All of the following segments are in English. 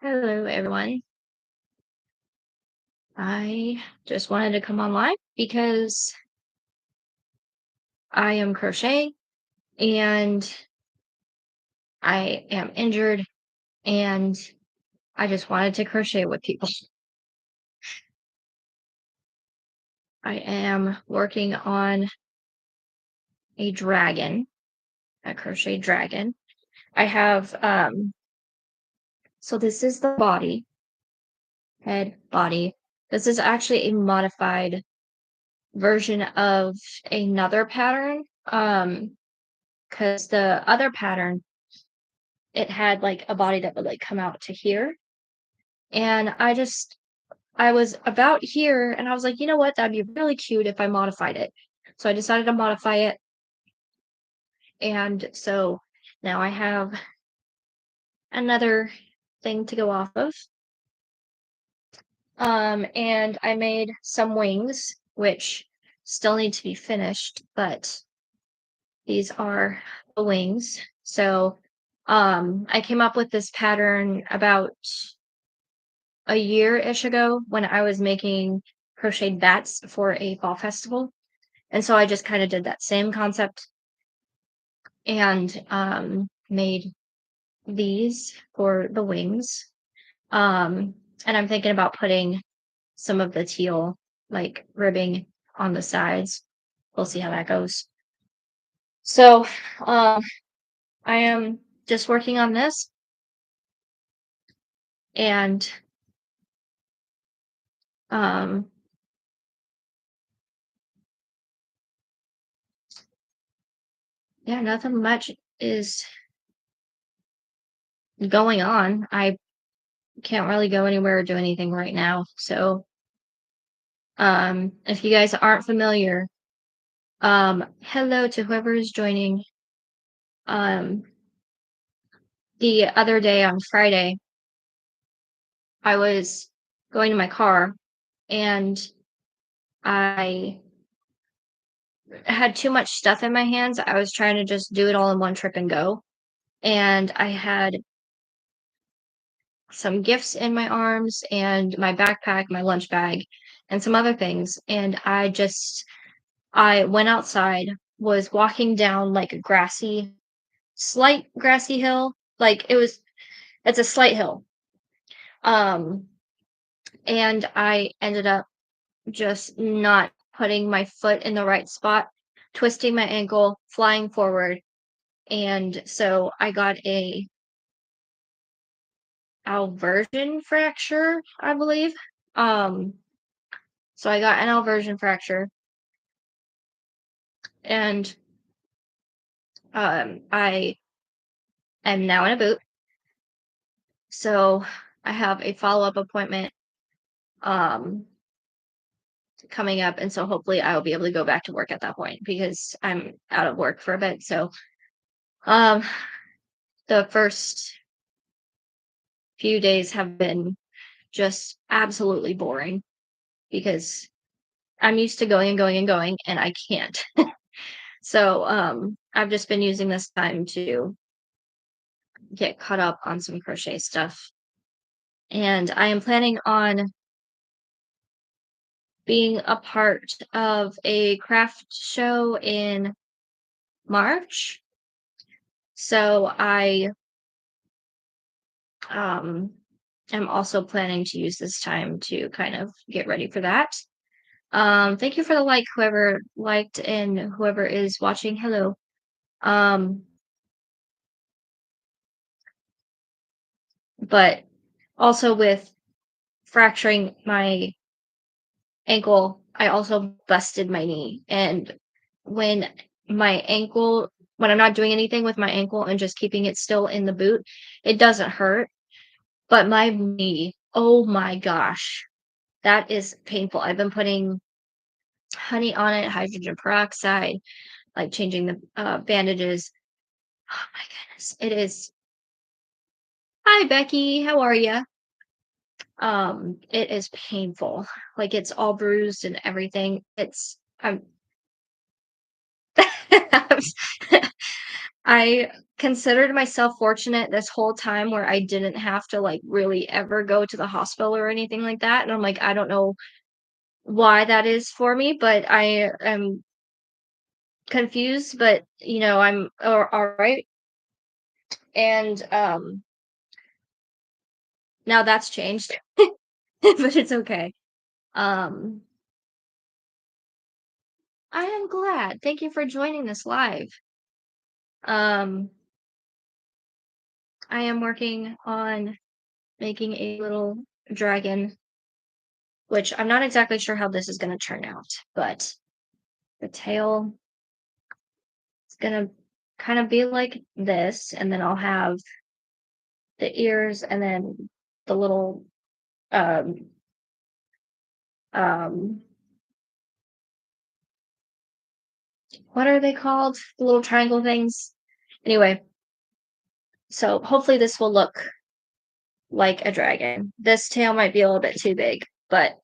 Hello, everyone. I just wanted to come online because I am crochet and I am injured and I just wanted to crochet with people. I am working on a dragon, a crochet dragon. I have so this is the body, head, body. This is actually a modified version of another pattern. Because the other pattern, it had like a body that would like come out to here. And I was about here and I was like, you know what? That'd be really cute if I modified it. So I decided to modify it. And so now I have another thing to go off of. And I made some wings, which still need to be finished, but these are the wings. So I came up with this pattern about a year-ish ago when I was making crocheted bats for a fall festival. And so I just kind of did that same concept and made these for the wings. And I'm thinking about putting some of the teal like ribbing on the sides. We'll see how that goes. So I am just working on this and um yeah, nothing much is going on. I can't really go anywhere or do anything right now. So if you guys aren't familiar, hello to whoever is joining. Um the other day on Friday, I was going to my car and I had too much stuff in my hands. I was trying to just do it all in one trip and go. And I had some gifts in my arms and my backpack, my lunch bag, and some other things. And I went outside, was walking down like a slight grassy hill. Like it's a slight hill. Um, and I ended up just not putting my foot in the right spot, twisting my ankle, flying forward. And so I got a alversion fracture, I believe. Um, so I got an alversion fracture and I am now in a boot. So I have a follow-up appointment um coming up, and so hopefully I will be able to go back to work at that point because I'm out of work for a bit. So um the first few days have been just absolutely boring because I'm used to going and going and going and I can't. So I've just been using this time to get caught up on some crochet stuff. And I am planning on being a part of a craft show in March. So I um am also planning to use this time to kind of get ready for that. Thank you for the like, whoever liked and whoever is watching. Hello. Um, but also with fracturing my ankle, I also busted my knee. And when when I'm not doing anything with my ankle and just keeping it still in the boot, it doesn't hurt. But my knee, oh my gosh, that is painful. I've been putting honey on it, hydrogen peroxide, like changing the bandages. Oh my goodness, it is. Hi, Becky. How are you? It is painful. Like it's all bruised and everything. I'm I considered myself fortunate this whole time where I didn't have to, like, really ever go to the hospital or anything like that, and I'm like, I don't know why that is for me, but I am confused, but, I'm alright, and, now that's changed, but it's okay. Um, I am glad. Thank you for joining this live. Um, I am working on making a little dragon, which I'm not exactly sure how this is gonna turn out, but the tail is gonna kind of be like this, and then I'll have the ears and then the little um um what are they called? The little triangle things. Anyway, so hopefully this will look like a dragon. This tail might be a little bit too big, but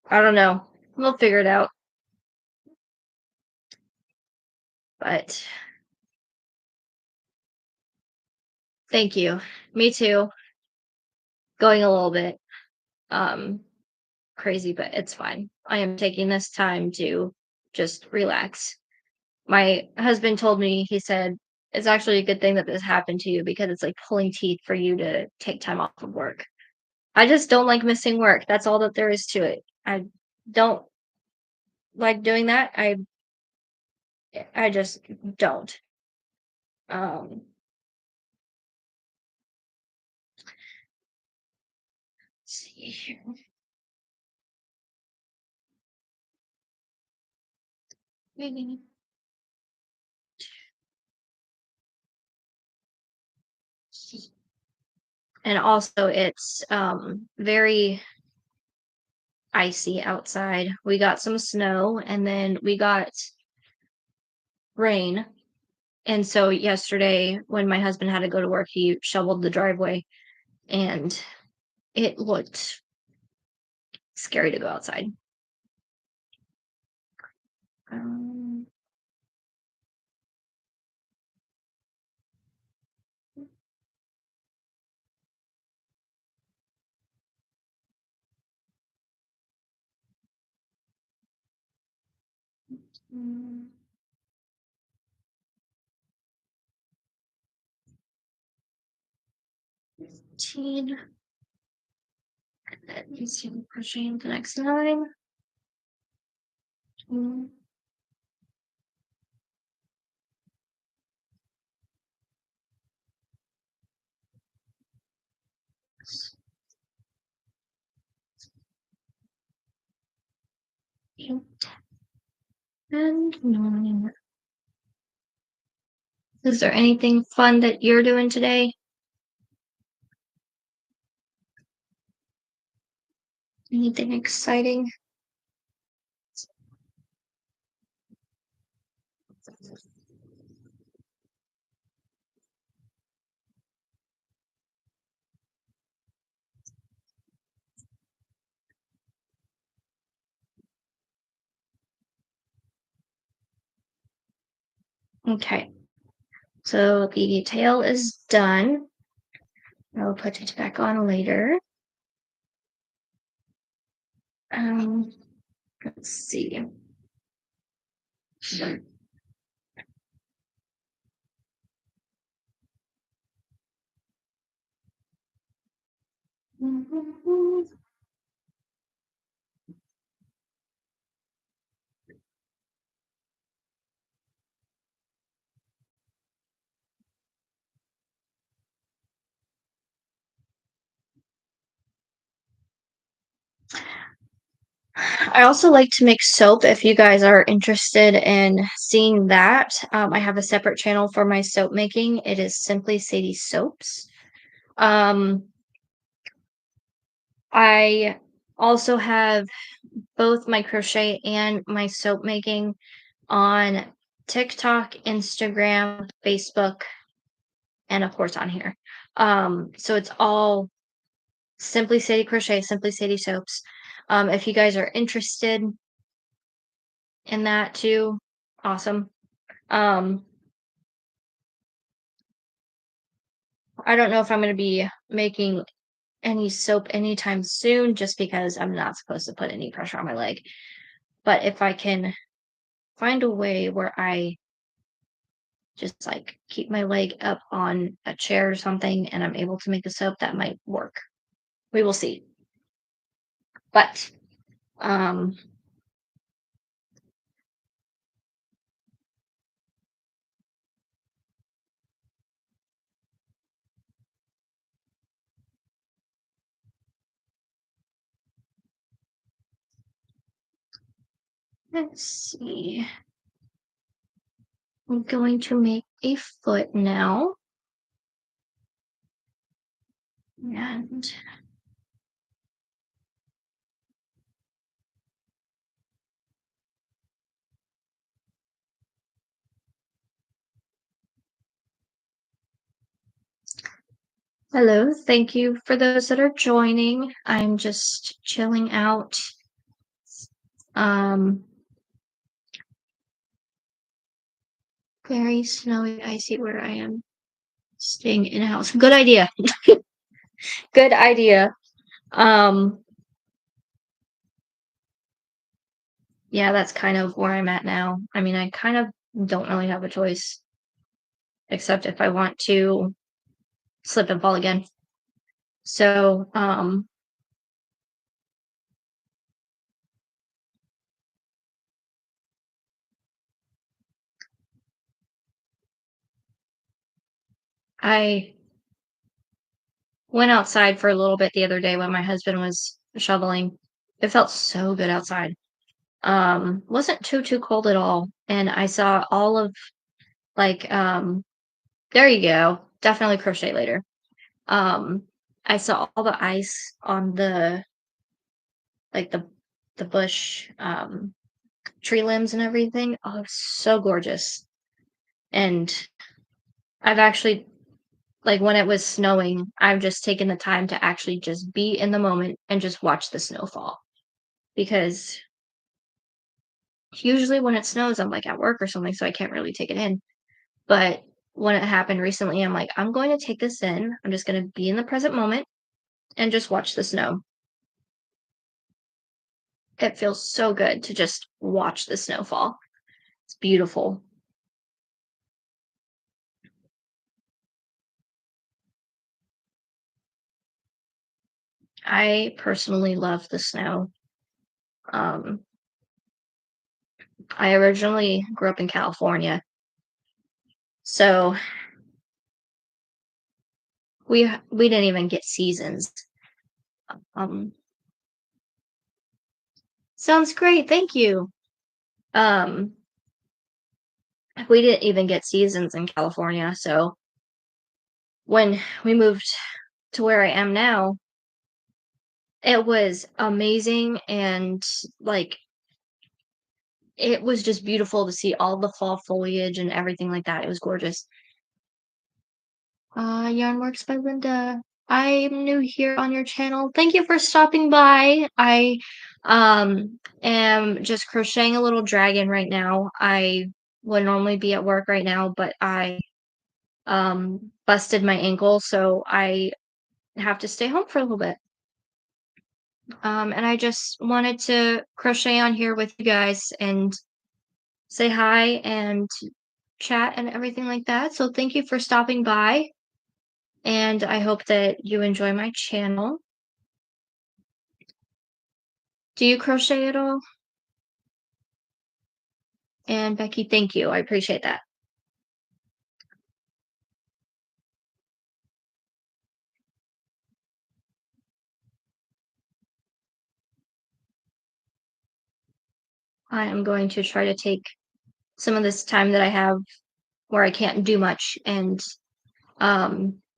I don't know. We'll figure it out. But thank you. Me too. Going a little bit um crazy, but it's fine. I am taking this time to just relax. My husband told me, he said, it's actually a good thing that this happened to you because it's like pulling teeth for you to take time off of work. I just don't like missing work. That's all that there is to it. I don't like doing that. I just don't. Um let's see here. Maybe. And also it's very icy outside. We got some snow and then we got rain. And so yesterday when my husband had to go to work, he shoveled the driveway and it looked scary to go outside. Um, 15, and then you see me pushing the next 9. Mm, and 9. Is there anything fun that you're doing today? Anything exciting? Okay, so the tail is done. I'll put it back on later. Um, let's see. I also like to make soap if you guys are interested in seeing that. I have a separate channel for my soap making. It is Simply Sadie Soaps. Um, I also have both my crochet and my soap making on TikTok, Instagram, Facebook, and of course on here. So it's all Simply Sadie Crochet, Simply Sadie Soaps. If you guys are interested in that too, awesome. Um, I don't know if I'm gonna be making any soap anytime soon just because I'm not supposed to put any pressure on my leg. But if I can find a way where I just like keep my leg up on a chair or something and I'm able to make the soap, that might work. We will see. But um let's see. I'm going to make a foot now. And hello, thank you for those that are joining. I'm just chilling out. Um, very snowy, icy where I am staying in a house. Good idea. Good idea. Um, yeah, that's kind of where I'm at now. I mean, I kind of don't really have a choice, except if I want to slip and fall again. So, I went outside for a little bit the other day when my husband was shoveling. It felt so good outside. Wasn't too cold at all. And I saw all of like there you go. Definitely crochet later. Um, I saw all the ice on like the bush tree limbs and everything. Oh, it was so gorgeous. And I've actually like when it was snowing, I've just taken the time to actually just be in the moment and just watch the snowfall. Because usually when it snows, I'm like at work or something, so I can't really take it in. But when it happened recently, I'm like, I'm going to take this in. I'm just going to be in the present moment and just watch the snow. It feels so good to just watch the snowfall. It's beautiful. I personally love the snow. Um, I originally grew up in California, so we didn't even get seasons. Um, sounds great. Thank you. Um, we didn't even get seasons in California, so when we moved to where I am now, it was amazing and like it was just beautiful to see all the fall foliage and everything like that. It was gorgeous. Yarn Works by Linda. I'm new here on your channel. Thank you for stopping by. I am just crocheting a little dragon right now. I would normally be at work right now, but I busted my ankle, so I have to stay home for a little bit. And I just wanted to crochet on here with you guys and say hi and chat and everything like that. So thank you for stopping by, and I hope that you enjoy my channel. Do you crochet at all? And Becky, thank you. I appreciate that. I am going to try to take some of this time that I have where I can't do much and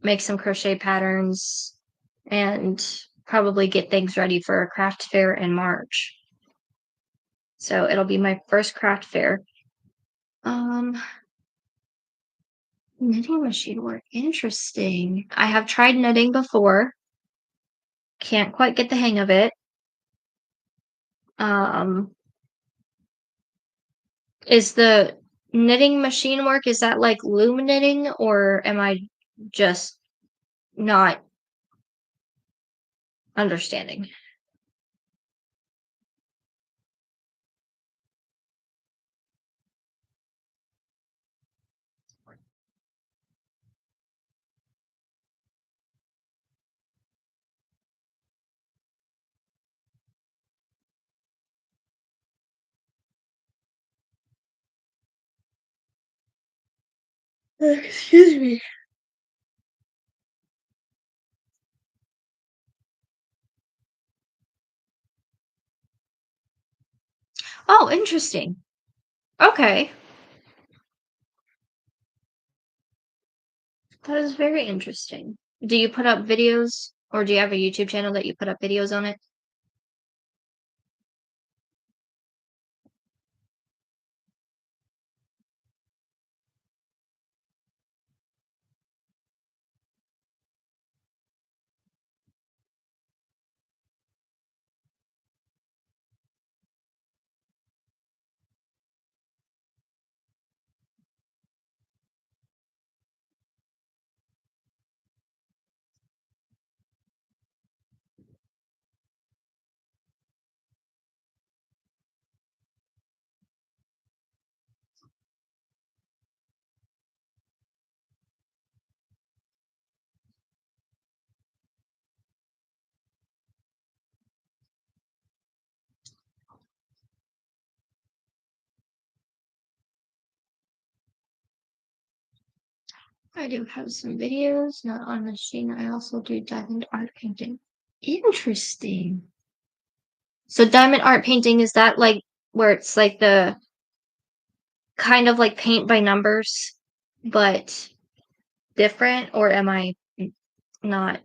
make some crochet patterns and probably get things ready for a craft fair in March. So it'll be my first craft fair. Um, knitting machine work. Interesting. I have tried knitting before. Can't quite get the hang of it. Um, is the knitting machine work, is that like loom knitting or am I just not understanding. Excuse me. Oh, interesting. Okay. That is very interesting. Do you put up videos or do you have a YouTube channel that you put up videos on it? I do have some videos, not on machine. I also do diamond art painting. Interesting. So diamond art painting, is that like where it's like the kind of like paint by numbers, but different, or am I not?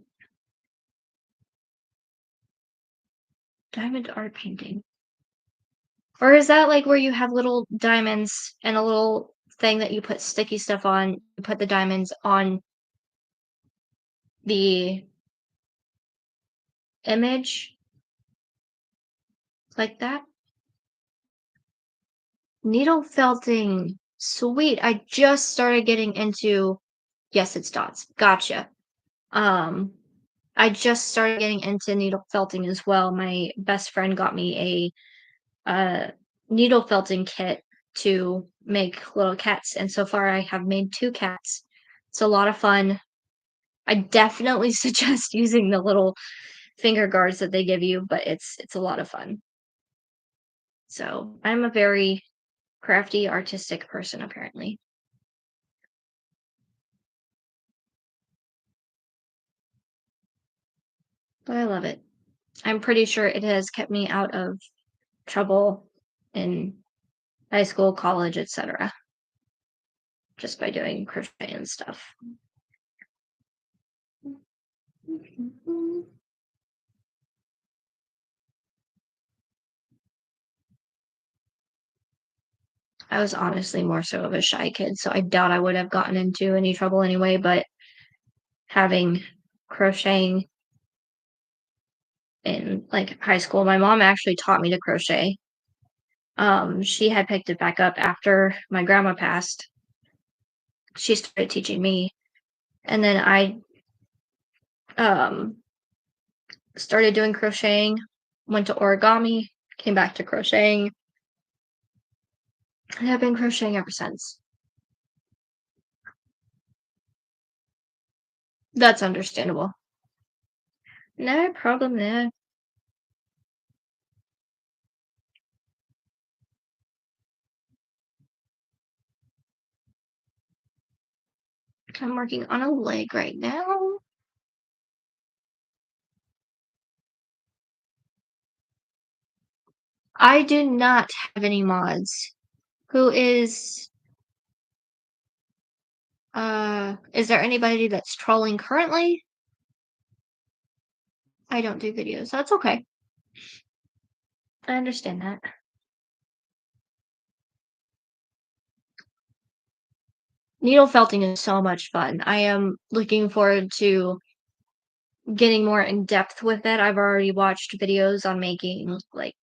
Diamond art painting. Or is that like where you have little diamonds and a little thing that you put sticky stuff on, you put the diamonds on the image like that? Needle felting. Sweet. I just started getting into, yes, it's dots. Gotcha. Um, I just started getting into needle felting as well. My best friend got me a needle felting kit to make little cats, and so far I have made 2 cats. It's a lot of fun. I definitely suggest using the little finger guards that they give you, but it's a lot of fun. So, I'm a very crafty, artistic person apparently, but I love it. I'm pretty sure it has kept me out of trouble in high school, college, etc., just by doing crochet and stuff. I was honestly more so of a shy kid, so I doubt I would have gotten into any trouble anyway, but having crocheting in like high school, my mom actually taught me to crochet. She had picked it back up after my grandma passed. She started teaching me, and then I um started doing crocheting, went to origami, came back to crocheting, and I've been crocheting ever since. That's understandable. No problem there. I'm working on a leg right now. I do not have any mods. Who is there anybody that's trolling currently? I don't do videos. That's okay. I understand that. Needle felting is so much fun. I am looking forward to getting more in depth with it. I've already watched videos on making like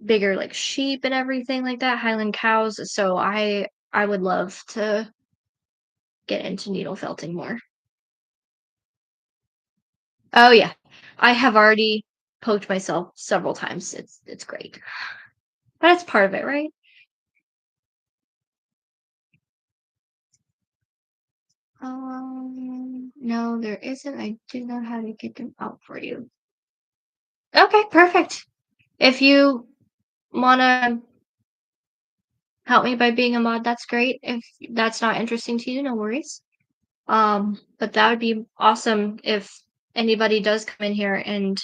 bigger like sheep and everything like that, Highland cows. So I would love to get into needle felting more. Oh, yeah. I have already poked myself several times. It's great. But it's part of it, right? No, there isn't. I do know how to get them out for you. Okay, perfect. If you wanna help me by being a mod, that's great. If that's not interesting to you, no worries. But that would be awesome if anybody does come in here and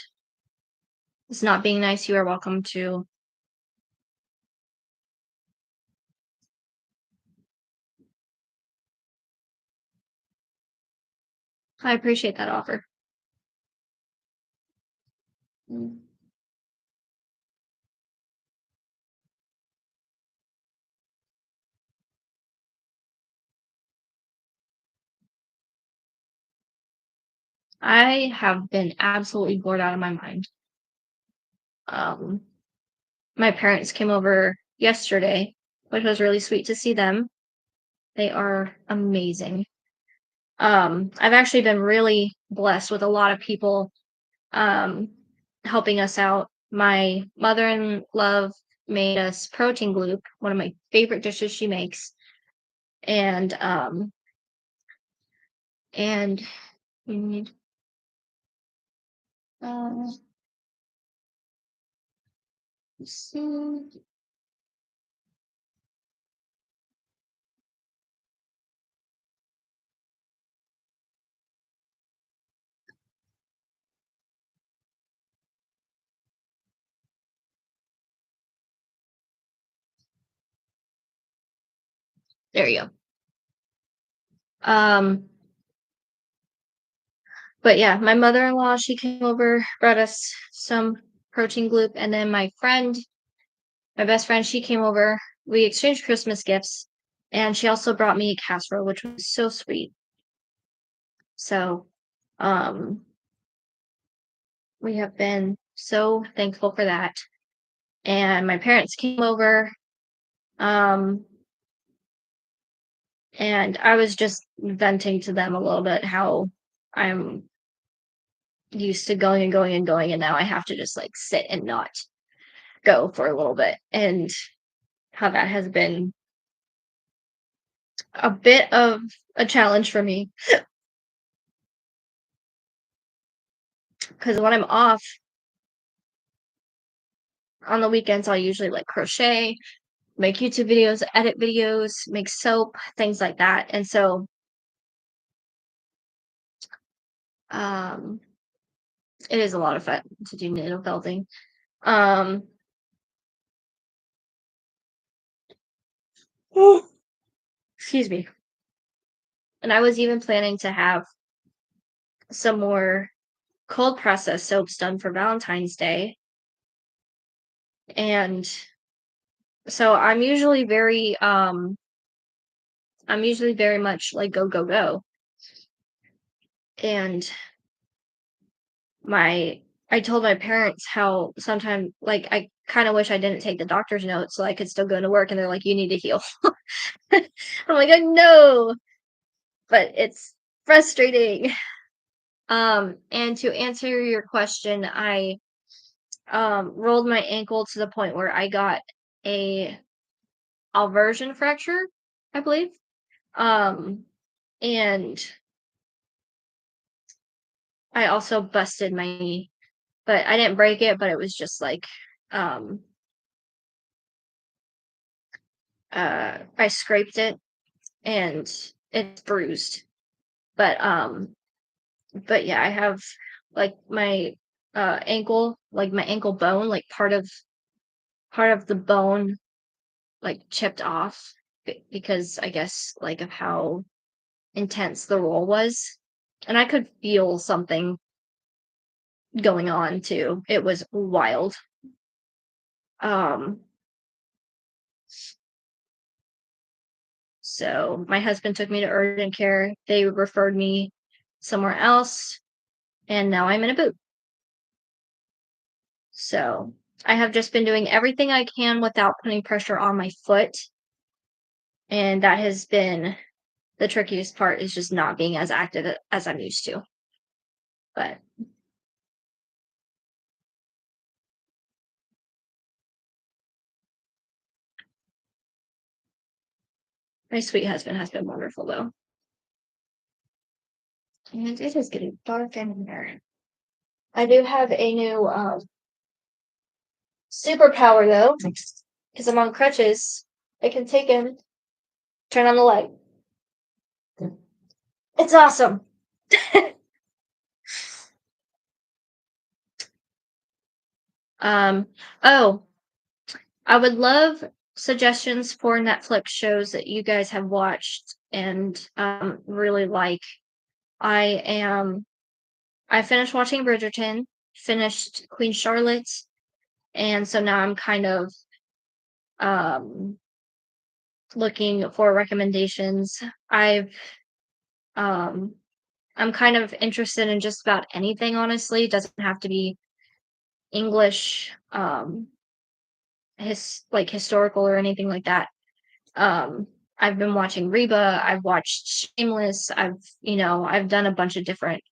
is not being nice, you are welcome to. I appreciate that offer. Mm. I have been absolutely bored out of my mind. Um, my parents came over yesterday, which was really sweet to see them. They are amazing. I've actually been really blessed with a lot of people um, helping us out. My mother in law made us protein gloop, one of my favorite dishes she makes, and and we need uh, let's see. There you go. Um, but yeah, my mother-in-law, she came over, brought us some protein gloop, and then my best friend, she came over. We exchanged Christmas gifts, and she also brought me a casserole, which was so sweet. So, um, we have been so thankful for that. And my parents came over, um, and I was just venting to them a little bit how I'm used to going and going and going, and now I have to just like sit and not go for a little bit, and how that has been a bit of a challenge for me because when I'm off on the weekends, I'll usually like crochet, make YouTube videos, edit videos, make soap, things like that. And so um it is a lot of fun to do nail felting. Um excuse me. And I was even planning to have some more cold process soaps done for Valentine's Day. And so I'm usually very much like go go go. And my I told my parents how sometimes like I kind of wish I didn't take the doctor's note so I could still go to work, and they're like, you need to heal. I'm like, I know, but it's frustrating. And to answer your question, I rolled my ankle to the point where I got a alversion fracture, I believe. Um, and I also busted my knee, but I didn't break it, but it was just like um I scraped it and it's bruised. But but yeah, I have like my ankle, like my ankle bone, like part of the bone like chipped off because I guess like of how intense the roll was. And I could feel something going on too. It was wild. Um so my husband took me to urgent care. They referred me somewhere else, and now I'm in a boot. So I have just been doing everything I can without putting pressure on my foot. And that has been the trickiest part, is just not being as active as I'm used to. But My sweet husband has been wonderful though. And it is getting dark in here. I do have a new superpower though, because I'm on crutches. I can take him, turn on the light. It's awesome. um, oh, I would love suggestions for Netflix shows that you guys have watched and really like. I am I finished watching Bridgerton, finished Queen Charlotte, and so now I'm kind of um looking for recommendations. Um I'm kind of interested in just about anything, honestly. It doesn't have to be English, historical or anything like that. Um, I've been watching Reba, I've watched Shameless, I've done a bunch of different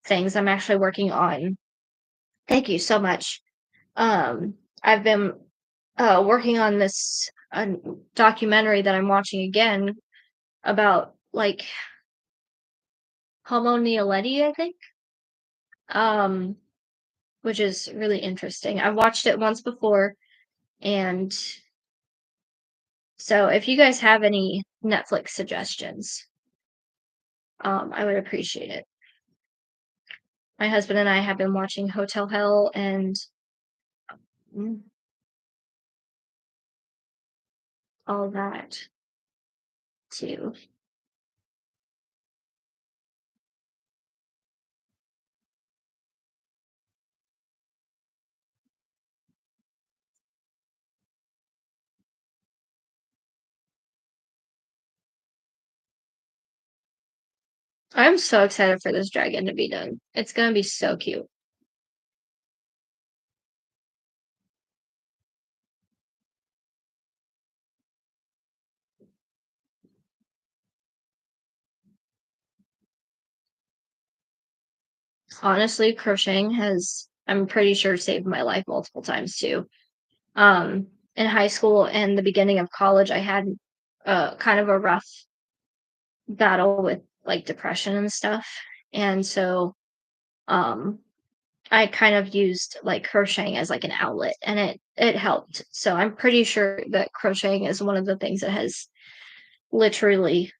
things. I'm actually working on thank you so much. I've been working on this documentary that I'm watching again about like Homo neoleti, I think. Um, which is really interesting. I watched it once before, and so if you guys have any Netflix suggestions, I would appreciate it. My husband and I have been watching Hotel Hell and mm, all that too. I'm so excited for this dragon to be done. It's gonna be so cute. Honestly, crocheting has, I'm pretty sure, saved my life multiple times too. Um, in high school and the beginning of college, I had kind of a rough battle with like depression and stuff. And so um I kind of used like crocheting as like an outlet and it helped. So I'm pretty sure that crocheting is one of the things that has literally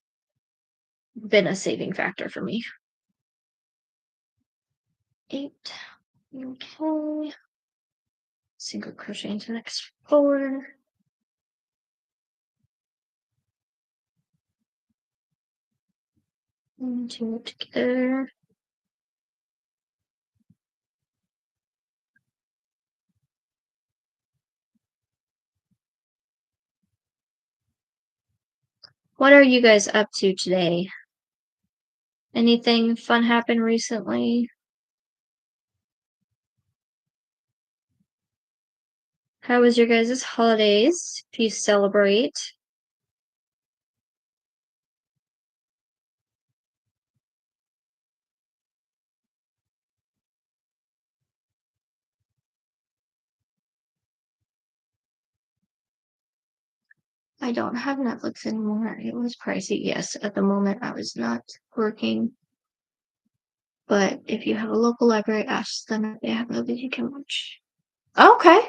been a saving factor for me. 8. Okay. Single crochet into the next 4. And 2 together. What are you guys up to today? Anything fun happened recently? How was your guys' holidays? Do you celebrate? I don't have Netflix anymore. It was pricey. Yes, at the moment I was not working. But if you have a local library, ask them if they have movies you can watch. Okay.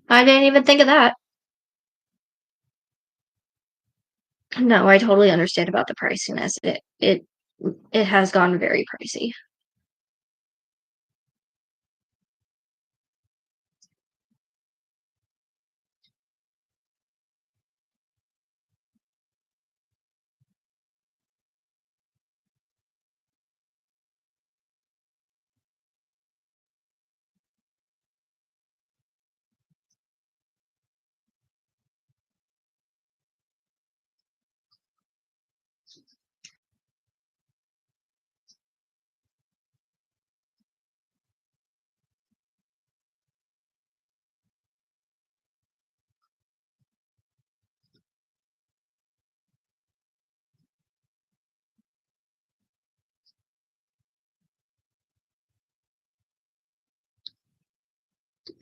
I didn't even think of that. No, I totally understand about the priciness. It has gone very pricey.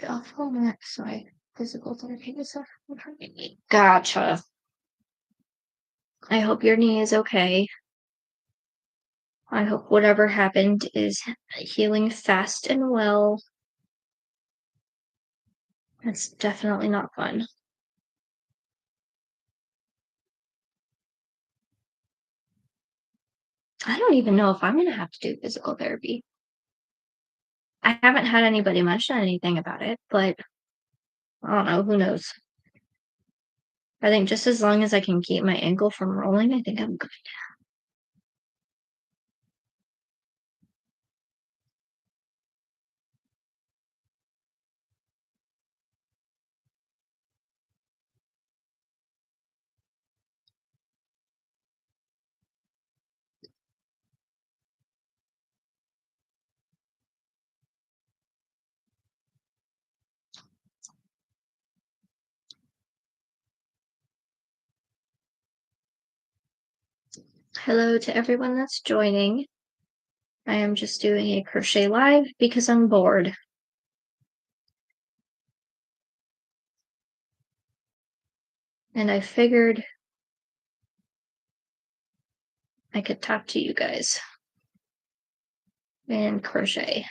Awful next, sorry. Physical therapy is gotcha. I hope your knee is okay. I hope whatever happened is healing fast and well. That's definitely not fun. I don't even know if I'm gonna have to do physical therapy. I haven't had anybody mention anything about it, but I don't know, who knows? I think just as long as I can keep my ankle from rolling, I think I'm good. Hello to everyone that's joining. I am just doing a crochet live because I'm bored. And I figured I could talk to you guys and crochet.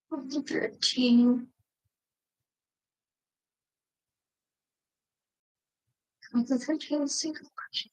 Chapter 13. The 13 single crochet.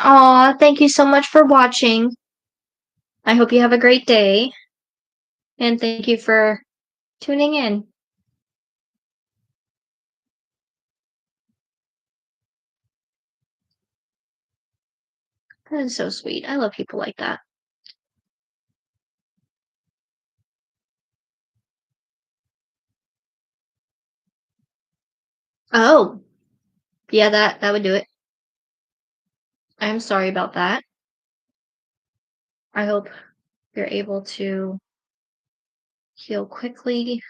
Aw, thank you so much for watching. I hope you have a great day. And thank you for tuning in. That is so sweet. I love people like that. Oh, yeah, that would do it. I'm sorry about that. I hope you're able to heal quickly.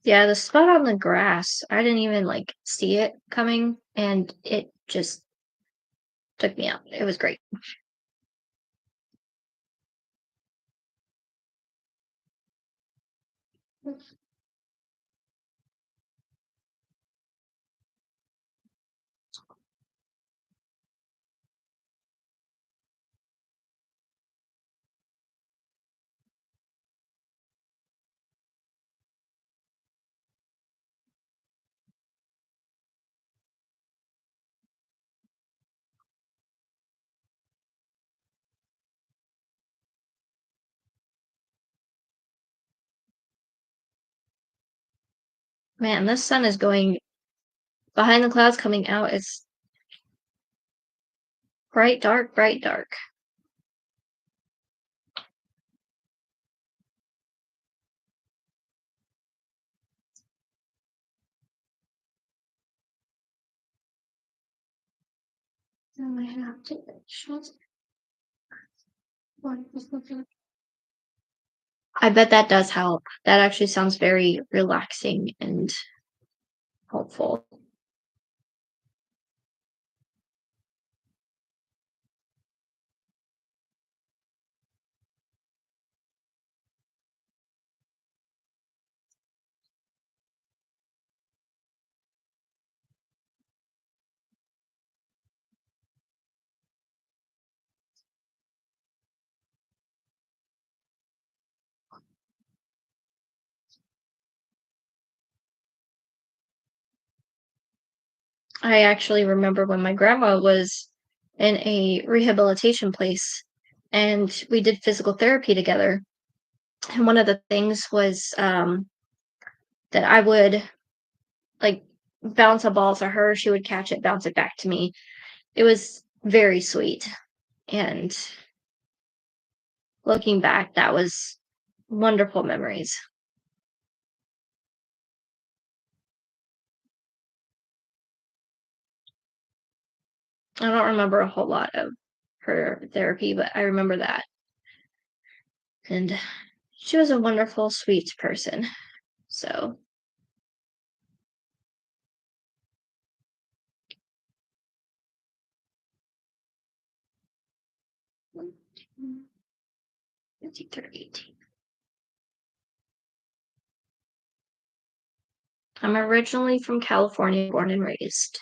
Yeah, the spot on the grass, I didn't even like see it coming and it just took me out. It was great. Man, this sun is going behind the clouds coming out. It's bright, dark, bright, dark. I have to I bet that does help. That actually sounds very relaxing and helpful. I actually remember when my grandma was in a rehabilitation place and we did physical therapy together. And one of the things was that I would like bounce a ball to her, she would catch it, bounce it back to me. It was very sweet. And looking back, that was wonderful memories. I don't remember a whole lot of her therapy, but I remember that. And she was a wonderful, sweet person. So, 18. I'm originally from California, born and raised.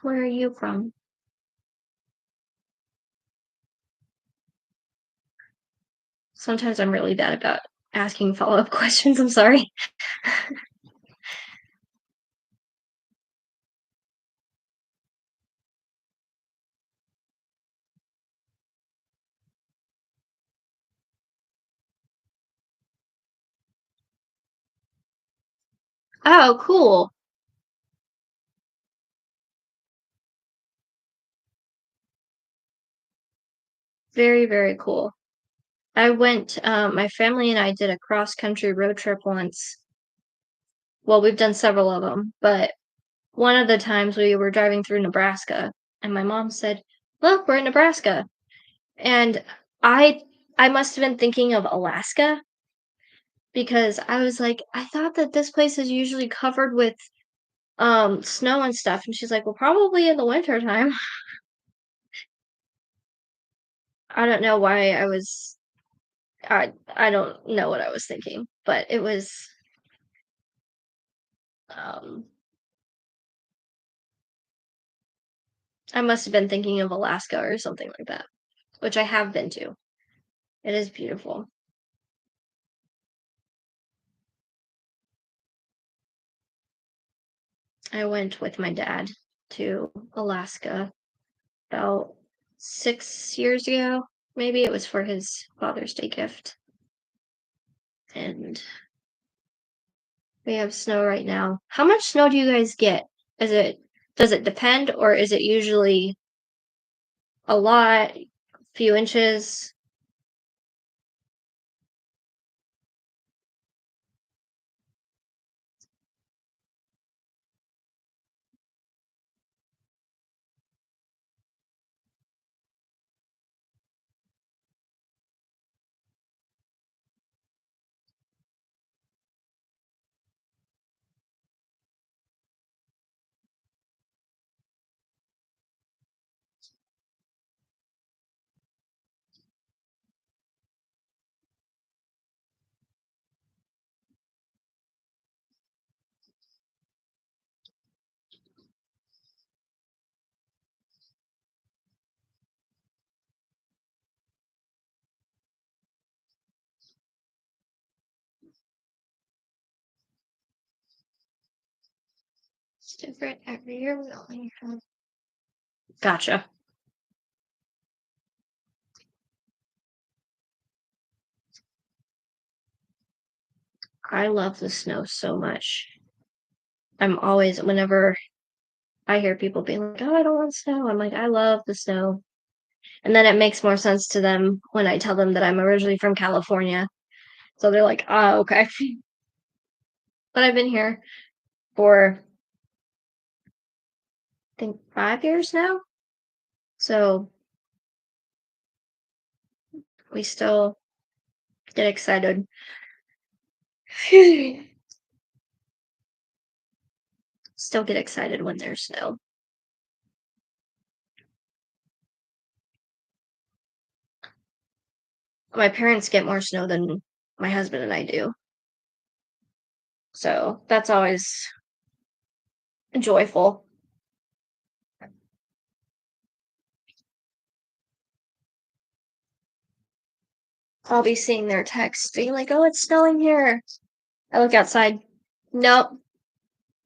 Where are you from? Sometimes I'm really bad about asking follow-up questions. I'm sorry. Oh, cool. Very, very cool. I went, my family and I did a cross-country road trip once. Well, we've done several of them, but one of the times we were driving through Nebraska, and my mom said, "Look, we're in Nebraska." And I I must have been thinking of Alaska because I was like, "I thought that this place is usually covered with, snow and stuff." And she's like, "Well, probably in the winter time." I don't know why I don't know what I was thinking, but it was, um I must have been thinking of Alaska or something like that, which I have been to. It is beautiful. I went with my dad to Alaska about 6 years ago. Maybe it was for his Father's Day gift, and we have snow right now. How much snow do you guys get? Is it does it depend, or is it usually a lot, few inches? It's different every year. We only have Gotcha. I love the snow so much. I'm always whenever I hear people being like, "Oh, I don't want snow." I'm like, "I love the snow." And then it makes more sense to them when I tell them that I'm originally from California. So they're like, "Ah, okay." But I've been here for I think 5 years now. So we still get excited. Still get excited when there's snow. My parents get more snow than my husband and I do. So that's always joyful. I'll be seeing their text being like, "Oh, it's snowing here." I look outside. Nope,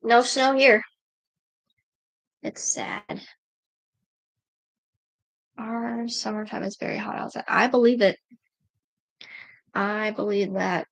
no snow here. It's sad. Our summertime is very hot outside. I believe it. I believe that.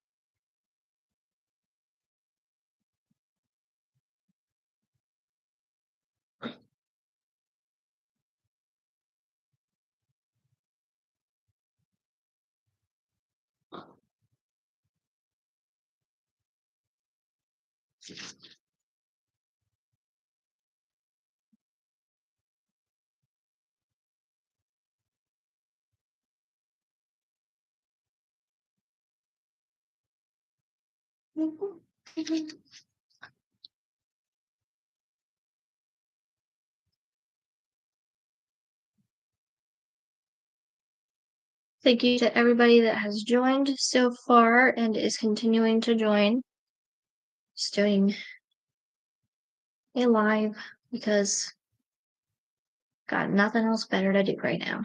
Thank you to everybody that has joined so far and is continuing to join. Just doing a live because got nothing else better to do right now.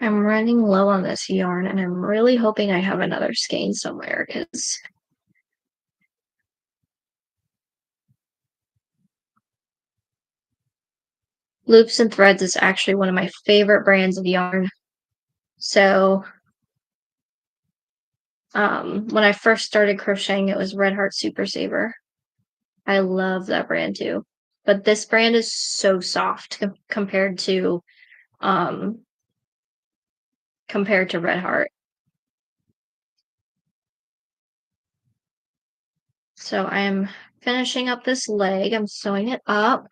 I'm running low on this yarn and I'm really hoping I have another skein somewhere because Loops and Threads is actually one of my favorite brands of yarn. So when I first started crocheting, it was Red Heart Super Saver. I love that brand too. But this brand is so soft compared to Red Heart. So I am finishing up this leg. I'm sewing it up.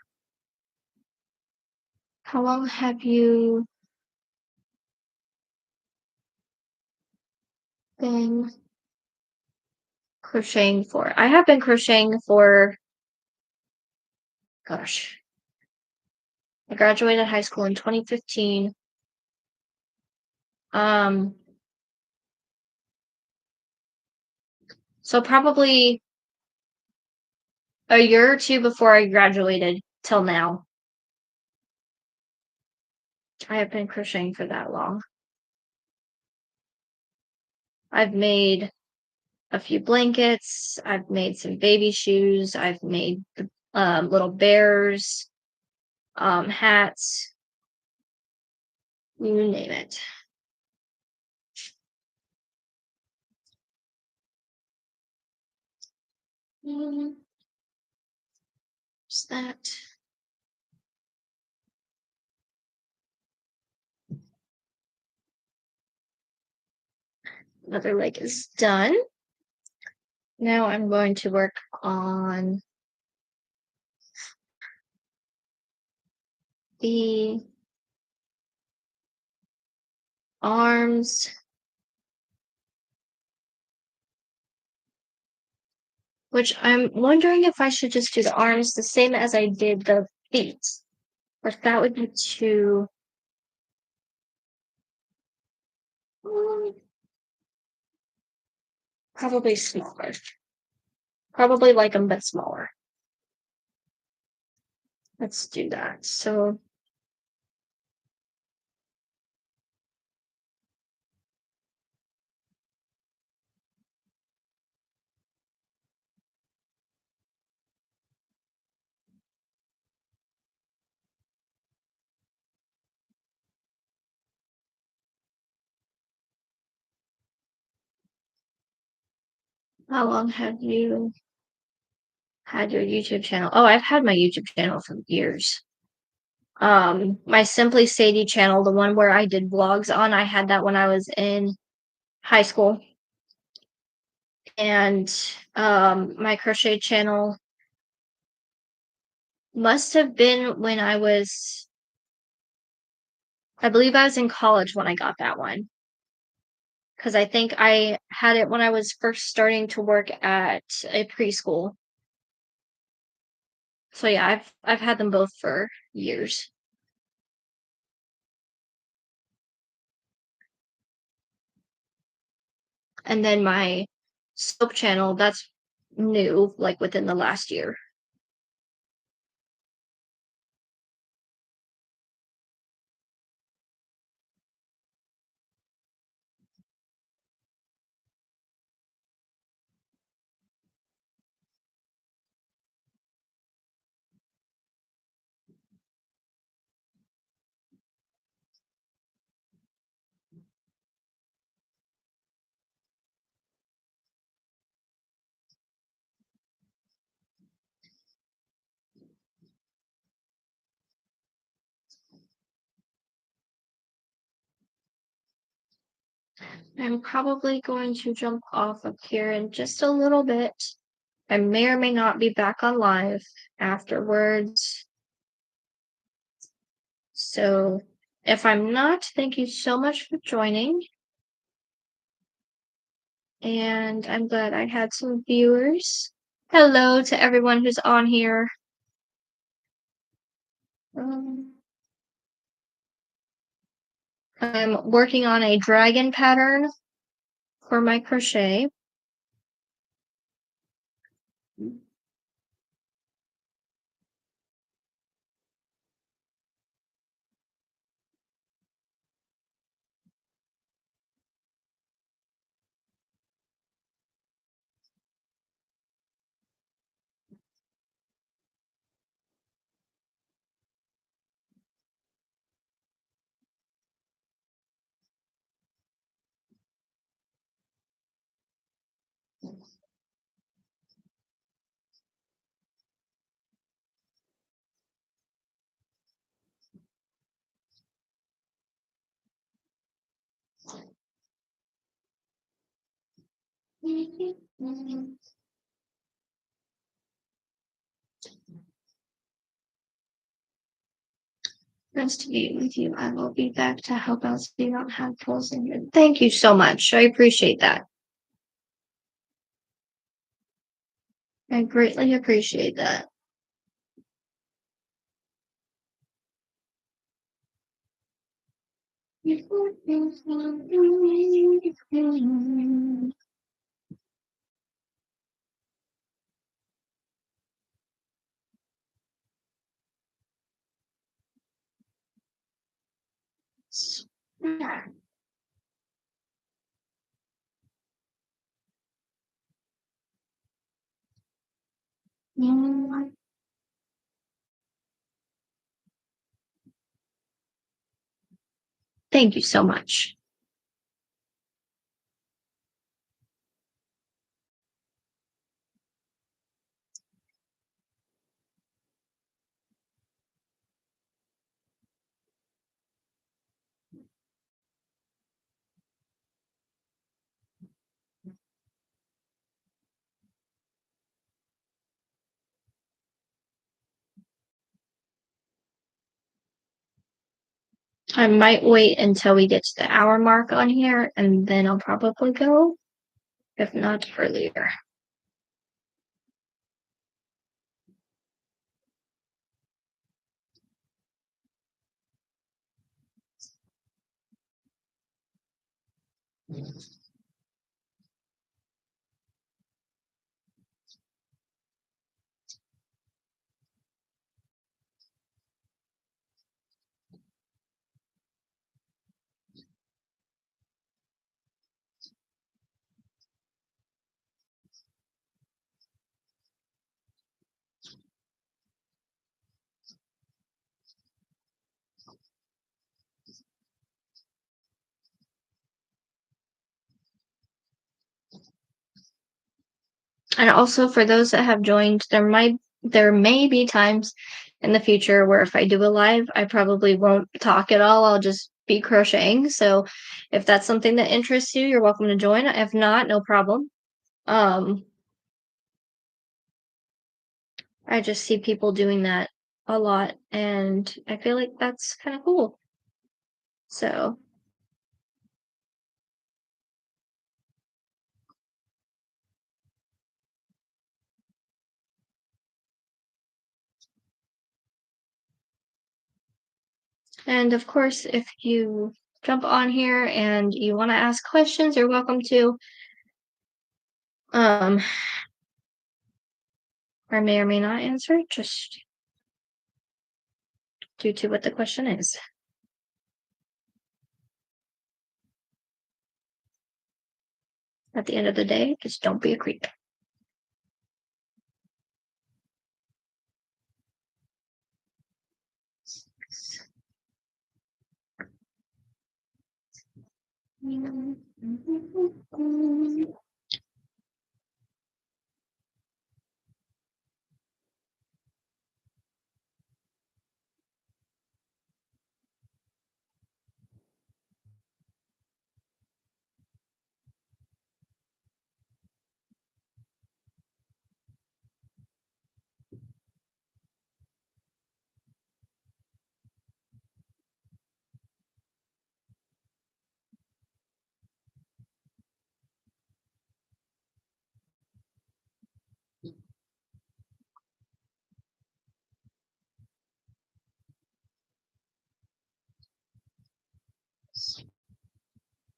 How long have you been crocheting for? I have been crocheting for, gosh, I graduated high school in 2015. So probably a year or two before I graduated till now. I have been crocheting for that long. I've made a few blankets. I've made some baby shoes. I've made little bears, hats, you name it. Just that. Another leg is done. Now I'm going to work on the arms, which I'm wondering if I should just do the arms the same as I did the feet, or if that would be too probably smaller. Probably like them, but smaller. Let's do that. So how long have you had your YouTube channel? Oh, I've had my YouTube channel for years. My Simply Sadie channel, the one where I did vlogs on, I had that when I was in high school. And my crochet channel must have been when I was I believe I was in college when I got that one because I think I had it when I was first starting to work at a preschool. So yeah, I've had them both for years. And then my soap channel, that's new, like within the last year. I'm probably going to jump off of here in just a little bit. I may or may not be back on live afterwards. So if I'm not, thank you so much for joining. And I'm glad I had some viewers. Hello to everyone who's on here. Um, I'm working on a dragon pattern for my crochet. Nice to be with you. I will be back to help out so you don't have tools in here. Thank you so much. I appreciate that. I greatly appreciate that. Thank you so much. I might wait until we get to the hour mark on here and then I'll probably go, if not earlier. And also for those that have joined, there may be times in the future where if I do a live, I probably won't talk at all. I'll just be crocheting. So if that's something that interests you, you're welcome to join. If not, no problem. Um, I just see people doing that a lot and I feel like that's kind of cool. So, and of course, if you jump on here and you want to ask questions, you're welcome to. Um, I may or may not answer, just due to what the question is. At the end of the day, just don't be a creep.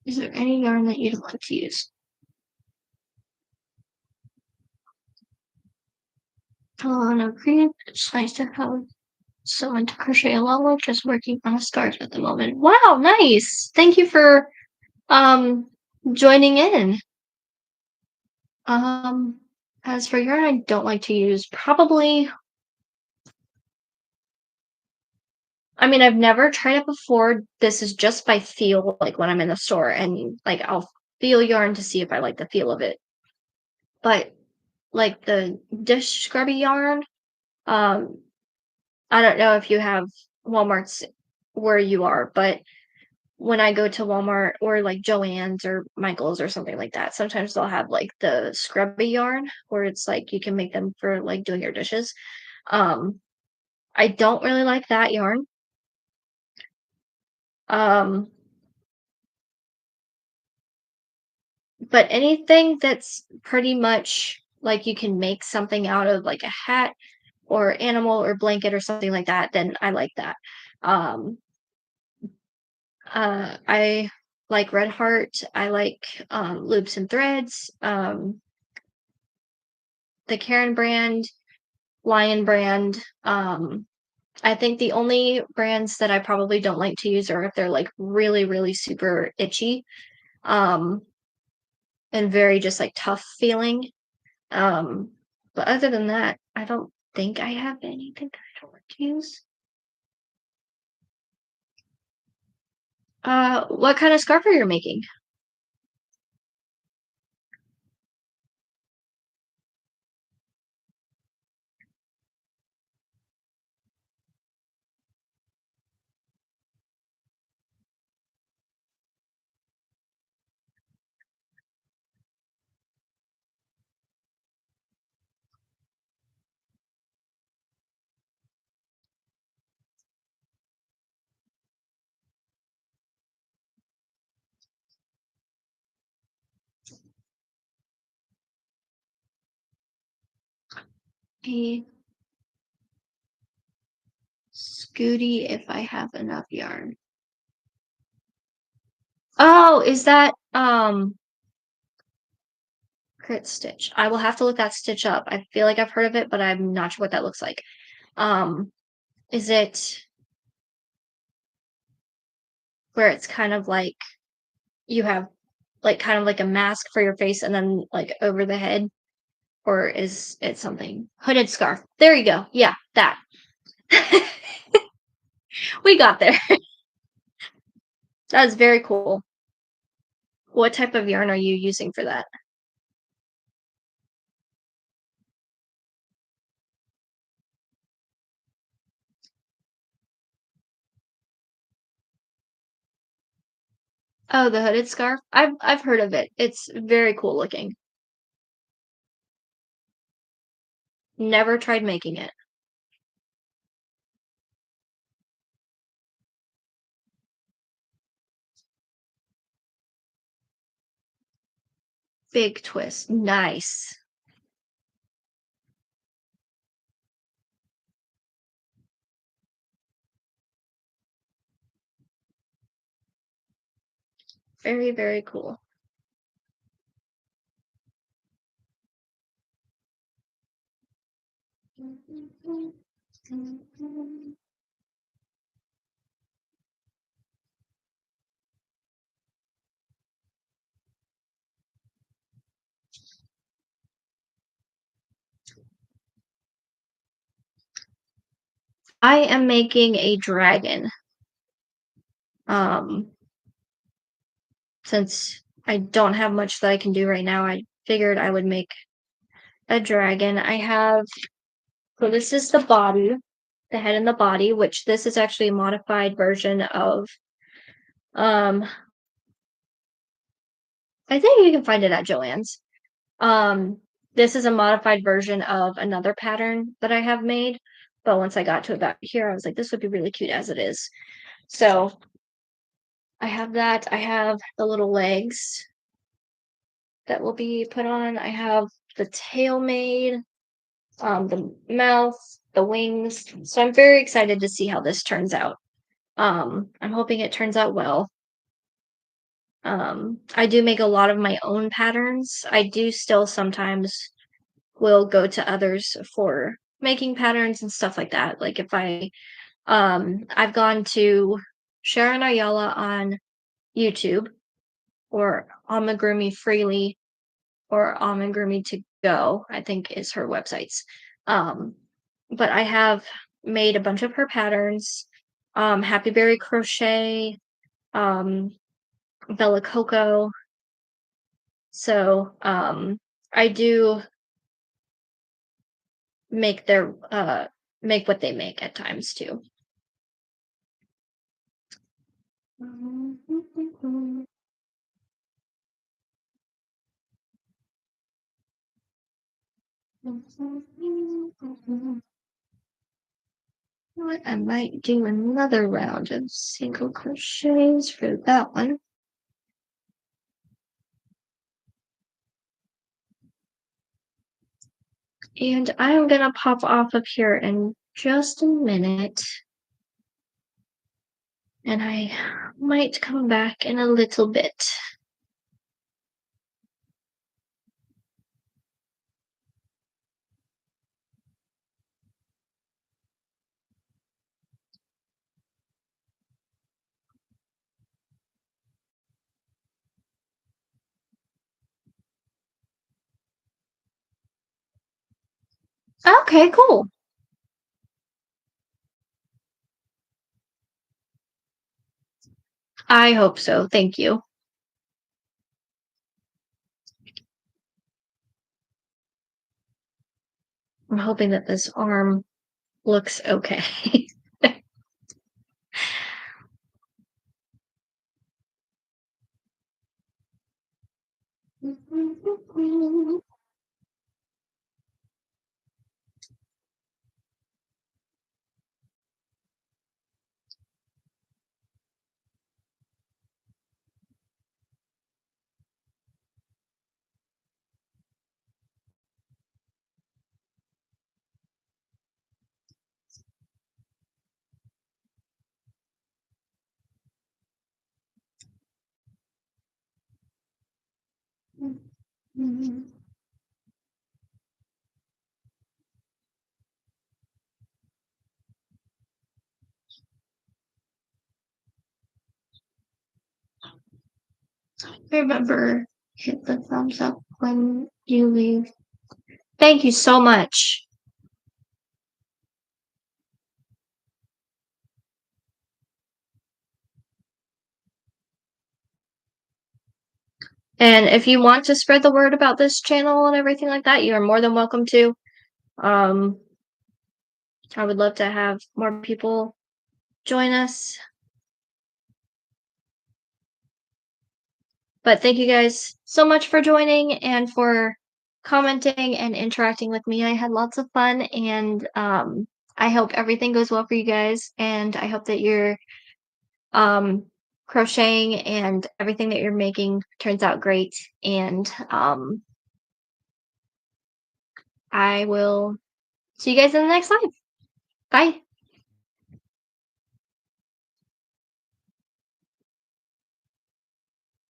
Is there any yarn that you'd like to use? No, cream. It's nice to have someone to crochet along with, just working on a start at the moment. Wow, nice. Thank you for um joining in. Um as for yarn I don't like to use, probably I mean I've never tried it before. This is just by feel, like when I'm in the store and like I'll feel yarn to see if I like the feel of it. But like the dish scrubby yarn, um I don't know if you have Walmarts where you are, but when I go to Walmart or like Joann's or Michael's or something like that, sometimes they'll have like the scrubby yarn where it's like you can make them for like doing your dishes. Um, I don't really like that yarn. Um, but anything that's pretty much like you can make something out of, like a hat or animal or blanket or something like that, then I like that. Um, I like Red Heart. I like Loops and Threads. The Karen brand, Lion brand. I think the only brands that I probably don't like to use are if they're like really, really super itchy, um, and very just like tough feeling. Um, but other than that, I don't think I have anything that I don't like to use. What kind of scarf are you making? A Scooty if I have enough yarn. Oh, is that Crit Stitch? I will have to look that stitch up. I feel like I've heard of it, but I'm not sure what that looks like. Um, is it where it's kind of like you have like kind of like a mask for your face and then like over the head? Or is it something? Hooded scarf. There you go. Yeah, that. We got there. That is very cool. What type of yarn are you using for that? Oh, the hooded scarf. I've heard of it. It's very cool looking. Never tried making it. big twist. Nice. Very, very cool. I am making a dragon. Um, since I don't have much that I can do right now, I figured I would make a dragon. So this is the body, the head and the body, which this is actually a modified version of, um, I think you can find it at Joann's. This is a modified version of another pattern that I have made, but once I got to about here, I was like, this would be really cute as it is. So I have that. I have the little legs that will be put on. I have the tail made, the mouth, the wings. So I'm very excited to see how this turns out. I'm hoping it turns out well. I do make a lot of my own patterns. I do still sometimes will go to others for making patterns and stuff like that. Like if I've gone to Sharon Ayala on YouTube or Amigurumi Freely or Amigurumi to Go, I think is her websites. But I have made a bunch of her patterns. Happy Berry Crochet, um, Bella Coco. So I do make their make what they make at times too. What I might do another round of single crochets for that one. And I'm gonna pop off of here in just a minute. And I might come back in a little bit. Okay, cool. I hope so. Thank you. I'm hoping that this arm looks okay. Remember, hit the thumbs up when you leave. Thank you so much. And if you want to spread the word about this channel and everything like that, you are more than welcome to. Um, I would love to have more people join us. But thank you guys so much for joining and for commenting and interacting with me. I had lots of fun, and I hope everything goes well for you guys. And I hope that you're um, crocheting and everything that you're making turns out great. And I will see you guys in the next live. Bye.